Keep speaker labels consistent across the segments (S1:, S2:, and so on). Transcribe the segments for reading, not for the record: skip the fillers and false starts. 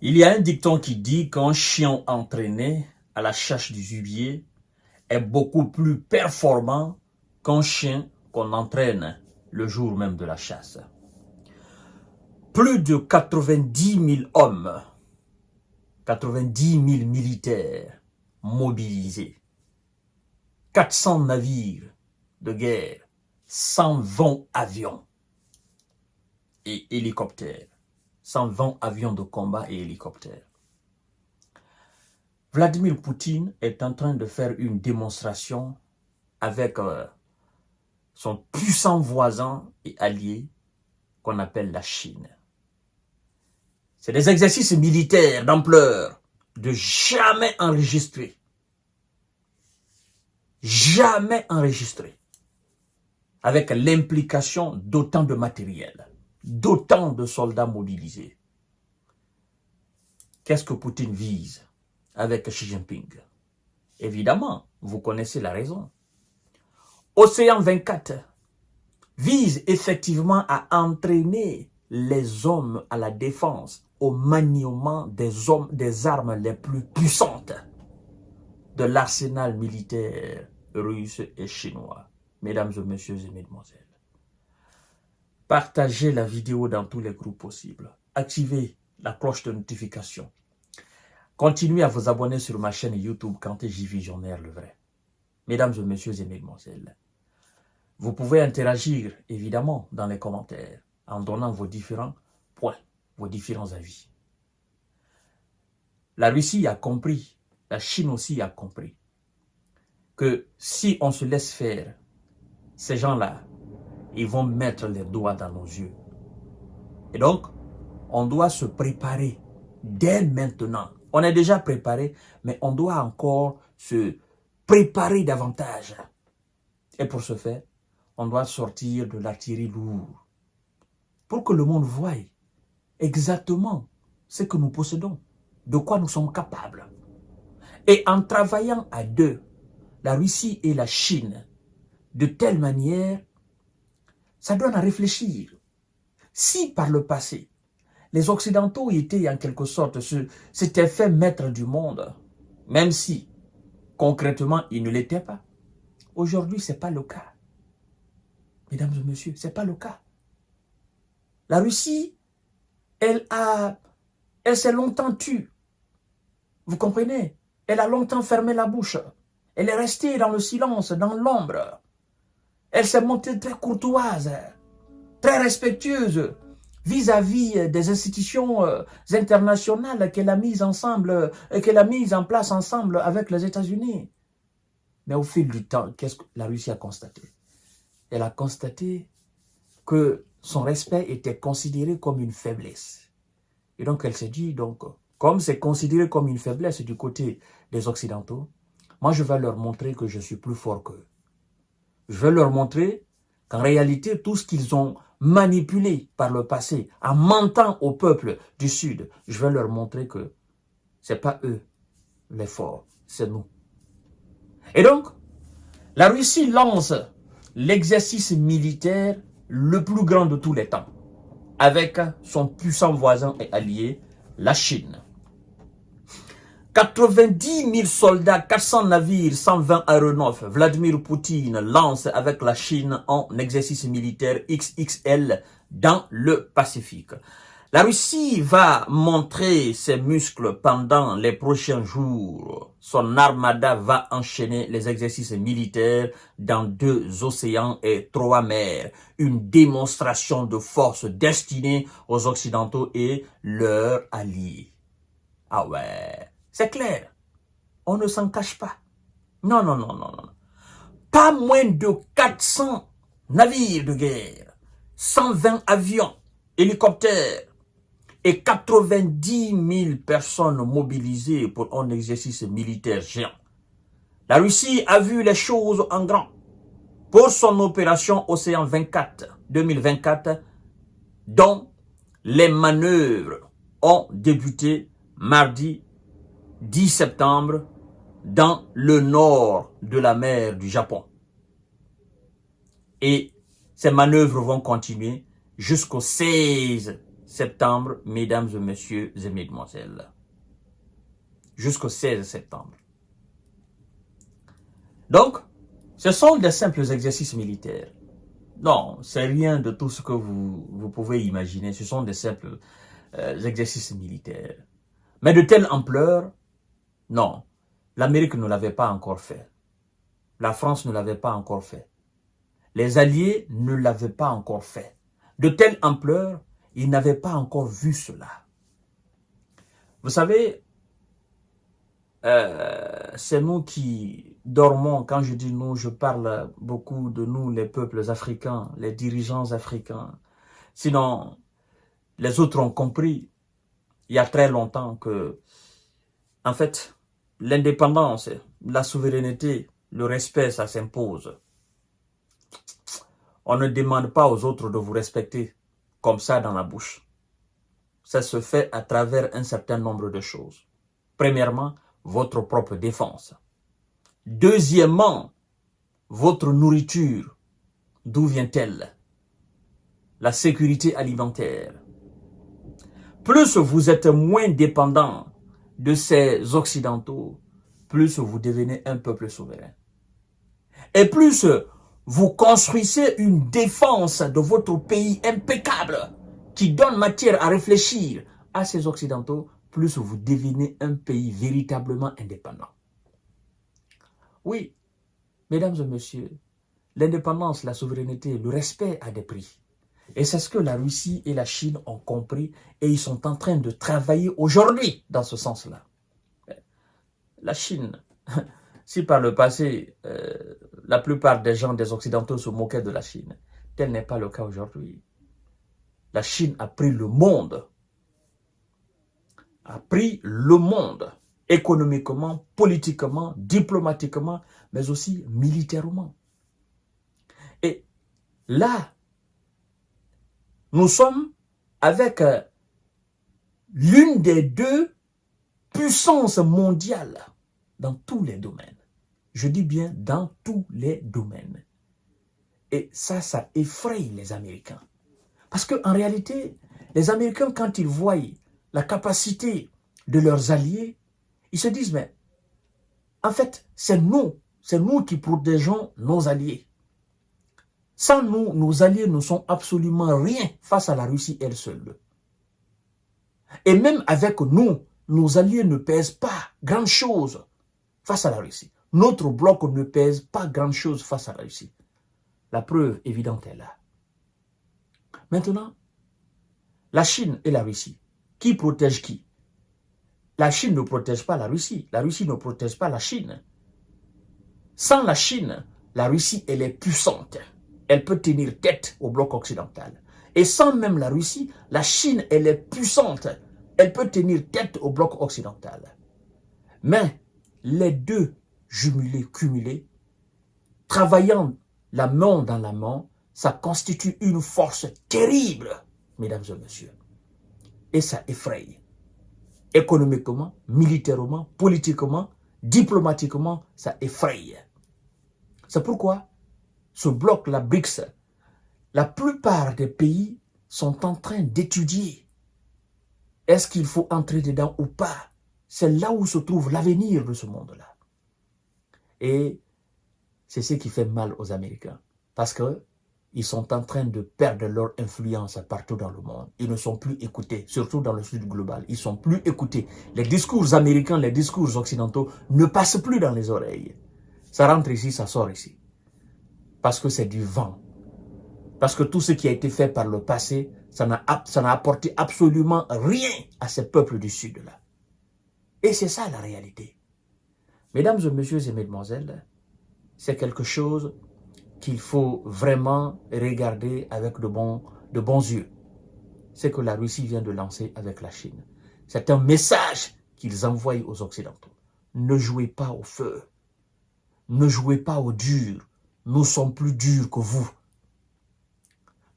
S1: Il y a un dicton qui dit qu'un chien entraîné à la chasse du gibier est beaucoup plus performant qu'un chien qu'on entraîne le jour même de la chasse. Plus de 90 000 hommes, 90 000 militaires mobilisés, 400 navires de guerre, 120 avions et hélicoptères. 120 avions de combat et hélicoptères. Vladimir Poutine est en train de faire une démonstration avec son puissant voisin et allié qu'on appelle la Chine. C'est des exercices militaires d'ampleur de jamais enregistrés. Jamais enregistrés. Avec l'implication d'autant de matériel, d'autant de soldats mobilisés. Qu'est-ce que Poutine vise avec Xi Jinping? Évidemment, vous connaissez la raison. Océan 24 vise effectivement à entraîner les hommes à la défense, au maniement des armes les plus puissantes de l'arsenal militaire russe et chinois. Mesdames et messieurs et mesdemoiselles, partagez la vidéo dans tous les groupes possibles. Activez la cloche de notification. Continuez à vous abonner sur ma chaîne YouTube Kanté J Visionnaire le vrai. Mesdames et messieurs et mesdemoiselles, vous pouvez interagir évidemment dans les commentaires en donnant vos différents points, vos différents avis. La Russie a compris, la Chine aussi a compris que si on se laisse faire, ces gens-là, ils vont mettre les doigts dans nos yeux. Et donc, on doit se préparer dès maintenant. On est déjà préparé, mais on doit encore se préparer davantage. Et pour ce faire, on doit sortir de l'artillerie lourde pour que le monde voie exactement ce que nous possédons, de quoi nous sommes capables. Et en travaillant à deux, la Russie et la Chine, de telle manière, ça donne à réfléchir. Si par le passé, les Occidentaux étaient en quelque sorte, s'étaient fait maître du monde, même si concrètement ils ne l'étaient pas. Aujourd'hui, ce n'est pas le cas. Mesdames et messieurs, ce n'est pas le cas. La Russie, elle s'est longtemps tue. Vous comprenez? Elle a longtemps fermé la bouche. Elle est restée dans le silence, dans l'ombre. Elle s'est montrée très courtoise, très respectueuse vis-à-vis des institutions internationales qu'elle a mises ensemble, qu'elle a mises en place ensemble avec les États-Unis. Mais au fil du temps, qu'est-ce que la Russie a constaté? Elle a constaté que son respect était considéré comme une faiblesse. Et donc elle s'est dit, donc, comme c'est considéré comme une faiblesse du côté des Occidentaux, moi je vais leur montrer que je suis plus fort qu'eux. Je vais leur montrer qu'en réalité, tout ce qu'ils ont manipulé par le passé, en mentant au peuple du Sud, je vais leur montrer que ce n'est pas eux les forts, c'est nous. Et donc, la Russie lance l'exercice militaire le plus grand de tous les temps, avec son puissant voisin et allié, la Chine. 90 000 soldats, 400 navires, 120 aéronefs, Vladimir Poutine lance avec la Chine en exercice militaire XXL dans le Pacifique. La Russie va montrer ses muscles pendant les prochains jours. Son armada va enchaîner les exercices militaires dans 2 océans et 3 mers. Une démonstration de force destinée aux Occidentaux et leurs alliés. Ah ouais, c'est clair. On ne s'en cache pas. Non, non, non, non, non. Pas moins de 400 navires de guerre, 120 avions, hélicoptères, et 90 000 personnes mobilisées pour un exercice militaire géant. La Russie a vu les choses en grand. Pour son opération Océan 24, 2024, dont les manœuvres ont débuté mardi 10 septembre dans le nord de la mer du Japon. Et ces manœuvres vont continuer jusqu'au 16 septembre, mesdames et messieurs et mesdemoiselles. Jusqu'au 16 septembre. Donc, ce sont des simples exercices militaires. Non, c'est rien de tout ce que vous pouvez imaginer. Ce sont des simples exercices militaires. Mais de telle ampleur, non. L'Amérique ne l'avait pas encore fait. La France ne l'avait pas encore fait. Les Alliés ne l'avaient pas encore fait. De telle ampleur, ils n'avaient pas encore vu cela. Vous savez, c'est nous qui dormons. Quand je dis nous, je parle beaucoup de nous, les peuples africains, les dirigeants africains. Sinon, les autres ont compris il y a très longtemps que, en fait, l'indépendance, la souveraineté, le respect, ça s'impose. On ne demande pas aux autres de vous respecter comme ça dans la bouche. Ça se fait à travers un certain nombre de choses. Premièrement, votre propre défense. Deuxièmement, votre nourriture. D'où vient-elle? La sécurité alimentaire. Plus vous êtes moins dépendant de ces Occidentaux, plus vous devenez un peuple souverain. Et plus vous construisez une défense de votre pays impeccable qui donne matière à réfléchir à ces Occidentaux, plus vous devenez un pays véritablement indépendant. Oui, mesdames et messieurs, l'indépendance, la souveraineté, le respect a des prix. Et c'est ce que la Russie et la Chine ont compris et ils sont en train de travailler aujourd'hui dans ce sens-là. La Chine, si par le passé, la plupart des gens des Occidentaux se moquaient de la Chine, tel n'est pas le cas aujourd'hui. La Chine a pris le monde, économiquement, politiquement, diplomatiquement, mais aussi militairement. Et là, nous sommes avec l'une des deux puissances mondiales dans tous les domaines. Je dis bien dans tous les domaines. Et ça effraie les Américains. Parce qu'en réalité, les Américains, quand ils voient la capacité de leurs alliés, ils se disent, mais en fait, c'est nous qui protégeons nos alliés. Sans nous, nos alliés ne sont absolument rien face à la Russie elle seule. Et même avec nous, nos alliés ne pèsent pas grand-chose face à la Russie. Notre bloc ne pèse pas grand-chose face à la Russie. La preuve évidente est là. Maintenant, la Chine et la Russie, qui protège qui? La Chine ne protège pas la Russie ne protège pas la Chine. Sans la Chine, la Russie, elle est puissante. Elle peut tenir tête au bloc occidental. Et sans même la Russie, la Chine, elle est puissante. Elle peut tenir tête au bloc occidental. Mais les deux jumelés, cumulés, travaillant la main dans la main, ça constitue une force terrible, mesdames et messieurs. Et ça effraie. Économiquement, militairement, politiquement, diplomatiquement, ça effraie. C'est pourquoi ce bloc, la BRICS, la plupart des pays sont en train d'étudier. Est-ce qu'il faut entrer dedans ou pas? C'est là où se trouve l'avenir de ce monde-là. Et c'est ce qui fait mal aux Américains. Parce qu'ils sont en train de perdre leur influence partout dans le monde. Ils ne sont plus écoutés, surtout dans le sud global. Ils ne sont plus écoutés. Les discours américains, les discours occidentaux ne passent plus dans les oreilles. Ça rentre ici, ça sort ici. Parce que c'est du vent. Parce que tout ce qui a été fait par le passé, ça n'a apporté absolument rien à ces peuples du Sud-là. Et c'est ça la réalité. Mesdames et messieurs et mesdemoiselles, c'est quelque chose qu'il faut vraiment regarder avec de bons yeux. C'est que la Russie vient de lancer avec la Chine. C'est un message qu'ils envoient aux Occidentaux. Ne jouez pas au feu. Ne jouez pas au dur. Nous sommes plus durs que vous.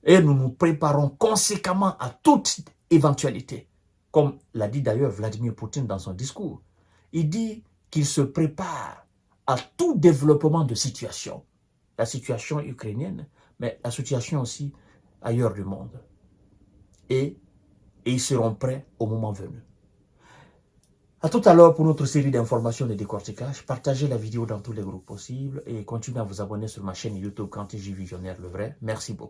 S1: Et nous nous préparons conséquemment à toute éventualité. Comme l'a dit d'ailleurs Vladimir Poutine dans son discours. Il dit qu'il se prépare à tout développement de situation. La situation ukrainienne, mais la situation aussi ailleurs du monde. Et et ils seront prêts au moment venu. À tout à l'heure pour notre série d'informations et de décortiquage. Partagez la vidéo dans tous les groupes possibles et continuez à vous abonner sur ma chaîne YouTube Kanté J Visionnaire le vrai. Merci beaucoup.